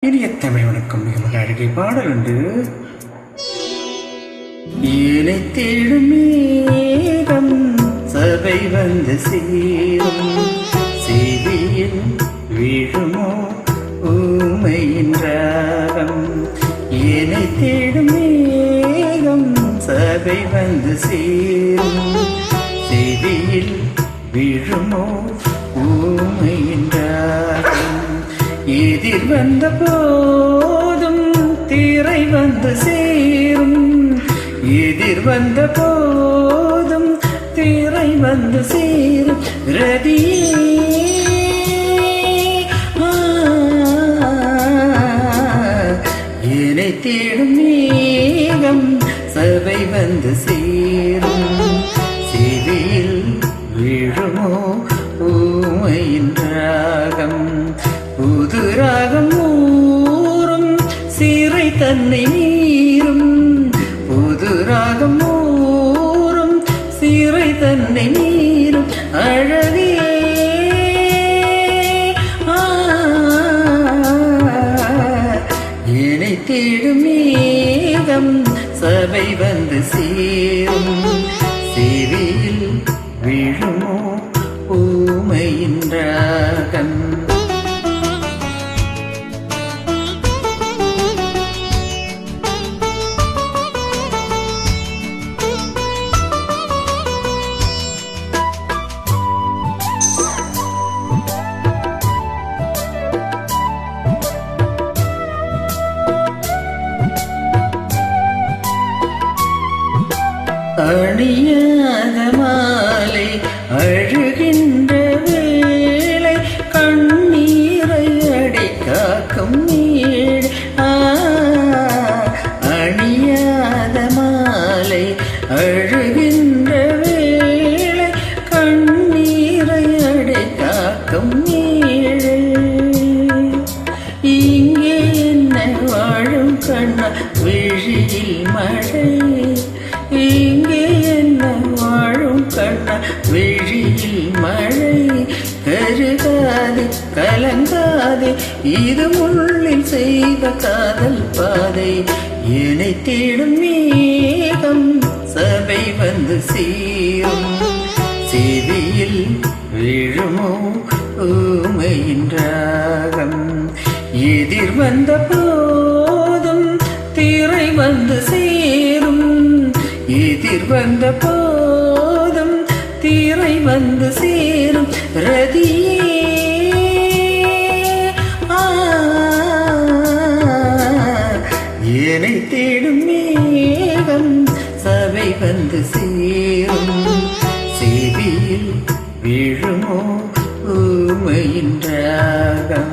இனிய தமிழ் வணக்கம். மிக அழகை பாடல் உண்டு. ஏனை தேடும் மேகம் சபை வந்து சேரும், செய்தியில் வீழுமோ ஊமையின் ராகம். ஏனை தேடும் மேகம் சபை வந்து சேரும், செய்தியில் வீழுமோ ஊமையின் ராகம். எதிர் வந்த போதும் திரை வந்து சேரும், எதிர் வந்த போதும் திரை வந்து சேரும். ரதியே என்னை தேடும் மேகம் சபை வந்து சேரும், செய்தியில் விழுமோ ஊமையின் ராகம். புது ராகம் ஊறும் சீரை தன்னை மீறும், புது ராகம் ஊறும் சீரை தன்னை மீறும். அழகே என்னை தேடும் மேகம் சபை வந்து சேரும், சேரியில் விழுமோ ஊமையின் ராகம். அணியாத மாலை அழுகின்ற வேளை, கண்ணீரை அடை காக்கும் நீள். அணியாத மாலை அழுகின்ற வேளை, கண்ணீரை அடை காக்கும் நீள். இங்கே என்ன வாழும் கண்ணா விழியில் மழை, இங்கே என்ன வாழும் கண்ணா விழியில் மழை. கருகாதே கலங்காதே, இது முள்ளில் செய்த காதல் பாதை. என்னை தேடும் மேகம் சபை வந்து சேரும், செய்தியில் விழுமோ ஊமையின் ராகம். எதிர் வந்த போதும் திரை வந்து சேரும், எதிர் வந்த போதும் திரை வந்து சேரும். ரதியே என்னை தேடும் மேகம் சபை வந்து சேரும், செய்தியில் விழுமோ ஊமையின் ராகம்.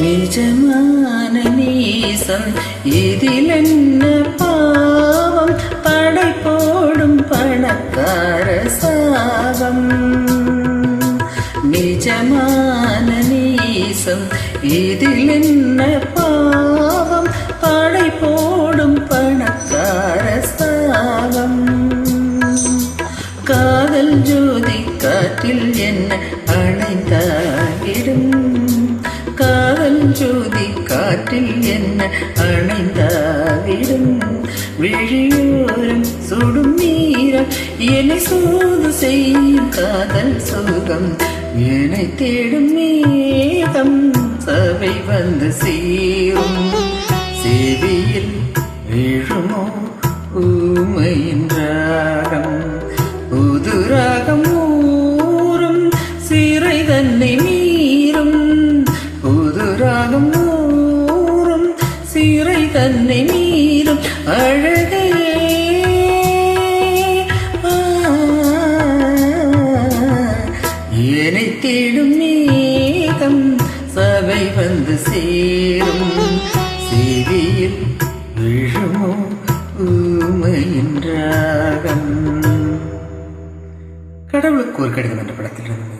நிஜமான நேசம் இதில் என்ன பாவம், படை போடும் பணக்கார சாபம். நிஜமான நேசம் இதில் என்ன பாவம், படை போடும் பணக்கார சாபம். காதல் ஜோதி காற்றில் என்ன அணைந்தாகிடும், காதல் ஜோதி காற்றில் என்ன அணைந்தாவிடும். விழியோரம் சுடும் நீரம் என்னை சூது செய்யும் காதல் சுகம். என்னை தேடும் மேகம் சபை வந்து சேரும், சேதியில் விழுமோ ஊமையின் ராகம். புது ராகம் ஊறும் சீரை தன்னை மீறும், புது ராகம் ஊறும் சீரை தன்னை மீறும். அழகே ஏனை தேடும் மேகம் சபை வந்து சேரும் செய்தியில் விழுமோ ஊமையின் ராகம். கடவுளுக்கு ஒரு கடிதம் என்ற படத்தில் இருந்து